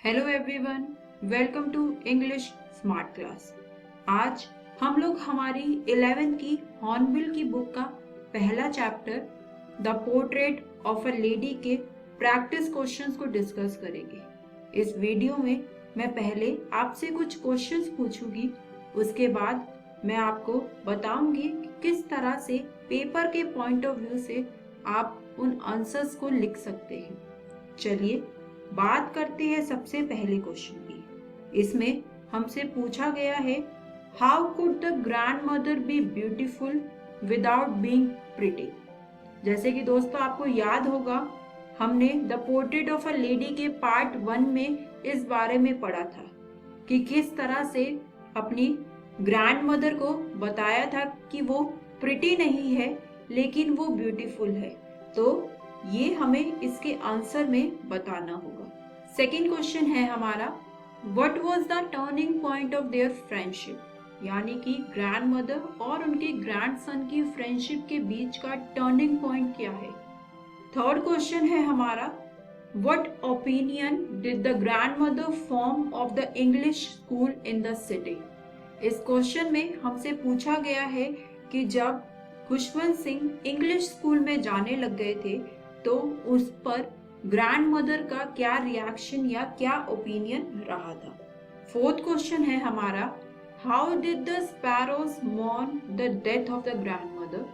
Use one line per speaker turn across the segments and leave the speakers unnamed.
Hello everyone, welcome to English smart class. आज हम लोग हमारी 11th की हॉर्नबिल की बुक का पहला chapter the portrait of a lady के प्रैक्टिस क्वेश्चंस को डिस्कस करेंगे। इस वीडियो में मैं पहले आपसे कुछ क्वेश्चंस पूछूंगी, उसके बाद मैं आपको बताऊंगी कि किस तरह से पेपर के पॉइंट ऑफ व्यू से आप उन आंसर्स को लिख सकते हैं। चलिए बात करते हैं सबसे पहले क्वेश्चन की। इसमें हमसे पूछा गया है, how could the grand mother be beautiful without being pretty. जैसे कि दोस्तों आपको याद होगा, हमने the portrait of a lady के पार्ट 1 में इस बारे में पढ़ा था कि किस तरह से अपनी ग्रैंड मदर को बताया था कि वो प्रिटी नहीं है लेकिन वो ब्यूटीफुल है। तो ये हमें इसके आंसर में बताना होगा। सेकंड क्वेश्चन है हमारा, what was the turning point of their friendship, यानी कि ग्रैंड मदर और उनके ग्रैंडसन की फ्रेंडशिप के बीच का टर्निंग पॉइंट क्या है। थर्ड क्वेश्चन है हमारा, what opinion did the grand mother form of the English school in the city. इस क्वेश्चन में हमसे पूछा गया है कि जब खुशवंत सिंह इंग्लिश स्कूल में जाने लग गए थे तो उस पर ग्रैंड मदर का क्या रिएक्शन या क्या ओपिनियन रहा था। फोर्थ क्वेश्चन है हमारा, how did the sparrows mourn the death of the grandmother.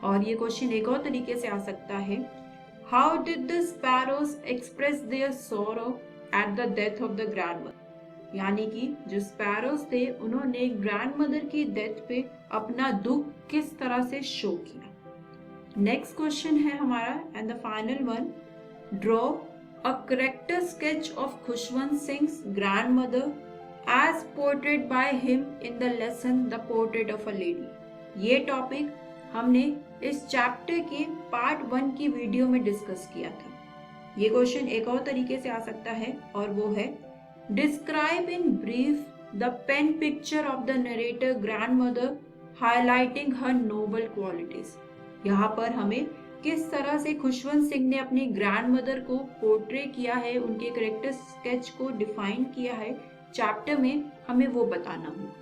और ये क्वेश्चन एक और तरीके से आ सकता है, how did the sparrows express their sorrow at the death of the grandmother. यानी कि जो स्पैरोज थे उन्होंने ग्रैंड मदर की डेथ पे अपना दुख किस तरह से शो किया। नेक्स्ट क्वेश्चन है हमारा and the final one, draw a character sketch of Khushwant Singh's grandmother as portrait by him in the lesson the portrait of a lady. ये टॉपिक हमने इस चैप्टर के पार्ट 1 की वीडियो में डिस्कस किया था। ये क्वेश्चन एक और तरीके से आ सकता है और वो है, describe in brief the pen picture of the narrator grandmother highlighting her noble qualities. यहाँ पर हमें किस तरह से खुशवंत सिंह ने अपनी ग्रैंड मदर को पोर्ट्रे किया है, उनके करेक्टर स्केच को डिफाइन किया है चैप्टर में, हमें वो बताना होगा।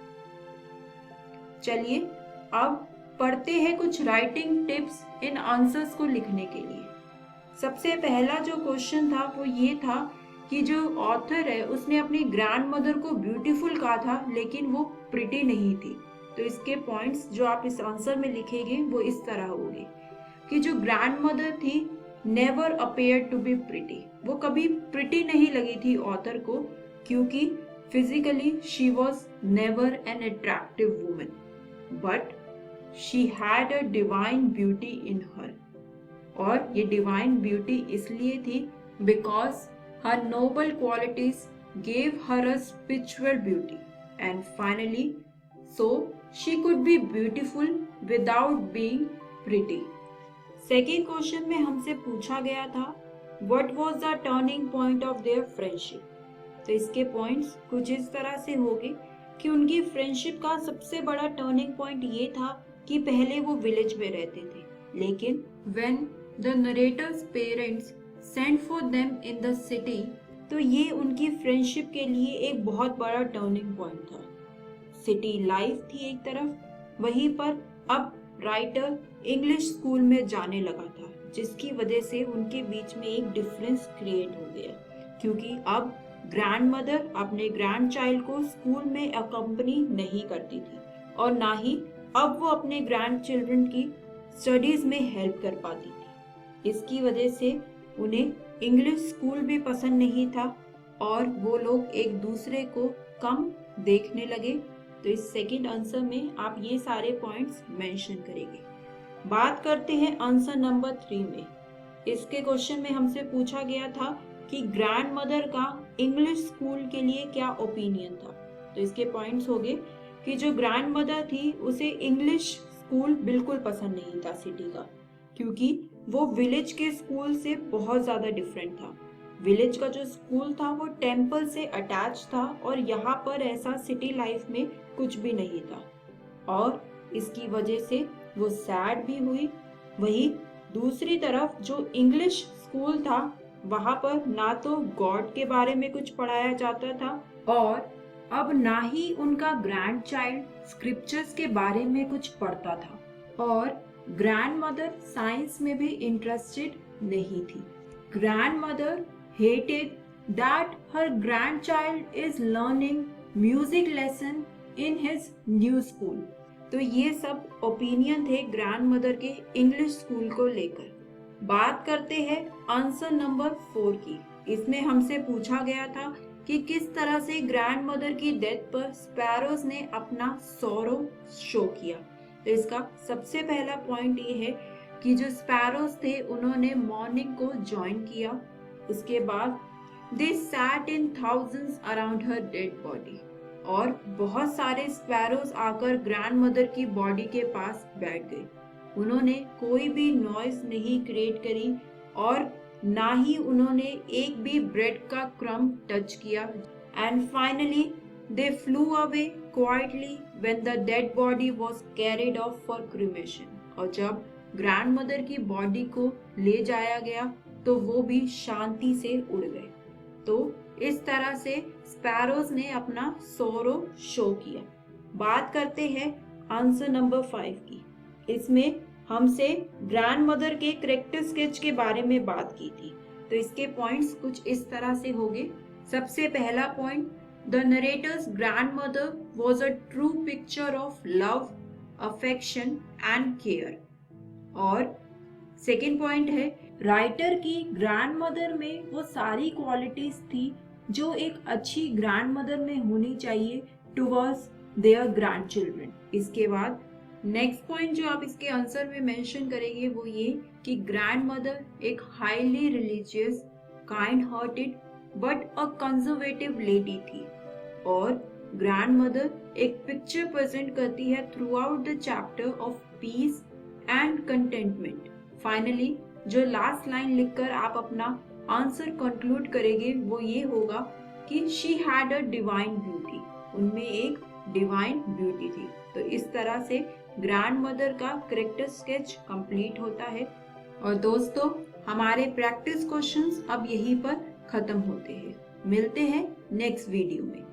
चलिए अब पढ़ते हैं कुछ राइटिंग टिप्स इन आंसर्स को लिखने के लिए। सबसे पहला जो क्वेश्चन था वो ये था कि जो ऑथर है उसने अपनी ग्रैंड मदर को ब्यूटीफुल कहा था लेकिन वो प्रिटी नहीं थी। तो इसके पॉइंट्स जो आप इस आंसर में लिखेंगे वो इस तरह होंगे कि जो ग्रैंड मदर थी never appear to be pretty, वो कभी प्रिटी नहीं लगी थी ऑथर को, क्योंकि physically she was never an attractive woman but she had a divine beauty in her. और ये डिवाइन ब्यूटी इसलिए थी because her noble qualities gave her a spiritual beauty and finally so she could be beautiful without being pretty। Second question में हमसे पूछा गया था, what was the turning point of their friendship। तो इसके points कुछ इस तरह से होंगे कि उनकी फ्रेंडशिप का सबसे बड़ा टर्निंग पॉइंट ये था कि पहले वो विलेज में रहते थे, लेकिन when the narrator's parents sent for them in the city, तो ये उनकी फ्रेंडशिप के लिए एक बहुत बड़ा टर्निंग पॉइंट था। सिटी लाइफ थी एक तरफ, वहीं पर अब राइटर इंग्लिश स्कूल में जाने लगा था, जिसकी वजह से उनके बीच में एक डिफरेंस क्रिएट हो गया, क्योंकि अब ग्रैंड मदर अपने ग्रैंड चाइल्ड को स्कूल में अकम्पनी नहीं करती थी और ना ही अब वो अपने ग्रैंड चिल्ड्रन की स्टडीज में हेल्प कर पाती थी। इसकी वजह से उन्हें इंग्लिश स्कूल भी पसंद नहीं था और वो लोग एक दूसरे को कम देखने लगे। तो इस सेकंड आंसर में आप ये सारे पॉइंट्स मेंशन करेंगे। बात करते हैं आंसर नंबर 3 में। इसके क्वेश्चन में हमसे पूछा गया था कि ग्रैंड मदर का इंग्लिश स्कूल के लिए क्या ओपिनियन था। तो इसके पॉइंट्स हो गए कि जो ग्रैंड मदर थी उसे इंग्लिश स्कूल बिल्कुल पसंद नहीं था सिटी का, क्योंकि वो विलेज के स्कूल से बहुत ज़्यादा डिफरेंट था। विलेज का जो स्कूल था वो टेम्पल से अटैच था और यहाँ पर ऐसा सिटी लाइफ में कुछ भी नहीं था और इसकी वजह से वो सैड भी हुई। वहीं दूसरी तरफ जो इंग्लिश स्कूल था वहाँ पर ना तो गॉड के बारे में कुछ पढ़ाया जाता था और अब ना ही उनका ग्रैंड चाइल्ड स्क्रिप्चर्स के बारे में कुछ पढ़ता था और ग्रैंड मदर साइंस में भी इंटरेस्टेड नहीं थी। Grand mother hated that her grandchild is learning music lesson in his new school। तो ये सब ओपिनियन थे ग्रैंड मदर के इंग्लिश स्कूल को लेकर। बात करते हैं आंसर नंबर 4 की। इसमें हमसे पूछा गया था कि किस तरह से ग्रैंड मदर की डेथ पर स्पैरोज ने अपना सौरव शो किया। तो इसका सबसे पहला पॉइंट ये है कि जो स्पैरोज थे उन्होंने मॉर्निंग को ज्वाइन किया। उसके बाद they sat in thousands around her dead body और बहुत सारे स्पैरोज आकर ग्रैंड मदर की बॉडी के पास बैठ गए। उन्होंने कोई भी नॉइज नहीं क्रिएट करी और ना ही उन्होंने एक भी ब्रेड का क्रम टच किया। And finally they flu away quietly when the dead body was carried of for cremation. और जब ग्रैंड मदर की बॉडी को ले जाया गया तो वो भी शांति से उड़ गए। तो इस तरह से स्पैरोज ने अपना सोरो शो किया। बात करते हैं आंसर नंबर 5 की। इसमें हमसे ग्रैंड मदर के कैरेक्टर स्केच के बारे में बात की थी। तो इसके पॉइंट्स कुछ इस तरह से होंगे। सबसे पहला point, the narrator's grand mother was a true picture of love, affection and care. और सेकेंड पॉइंट है, राइटर की ग्रैंड मदर में वो सारी क्वालिटीज थी जो एक अच्छी ग्रैंड मदर में होनी चाहिए टुवर्ड्स देयर ग्रैंड चिल्ड्रन। इसके बाद नेक्स्ट पॉइंट जो आप इसके आंसर में मेंशन करेंगे वो ये कि ग्रैंड मदर एक highly religious, kind hearted but a conservative lady थी। और ग्रैंड मदर एक पिक्चर प्रेजेंट करती है through out the chapter of peace and contentment. Finally जो लास्ट लाइन लिखकर आप अपना आंसर कंक्लूड करेंगे वो ये होगा कि she had a divine beauty. उनमें एक डिवाइन ब्यूटी थी। तो इस तरह से ग्रैंड मदर का कैरेक्टर स्केच कंप्लीट होता है। और दोस्तों, हमारे प्रैक्टिस क्वेश्चंस अब यहीं पर खत्म होते हैं। मिलते हैं नेक्स्ट वीडियो में।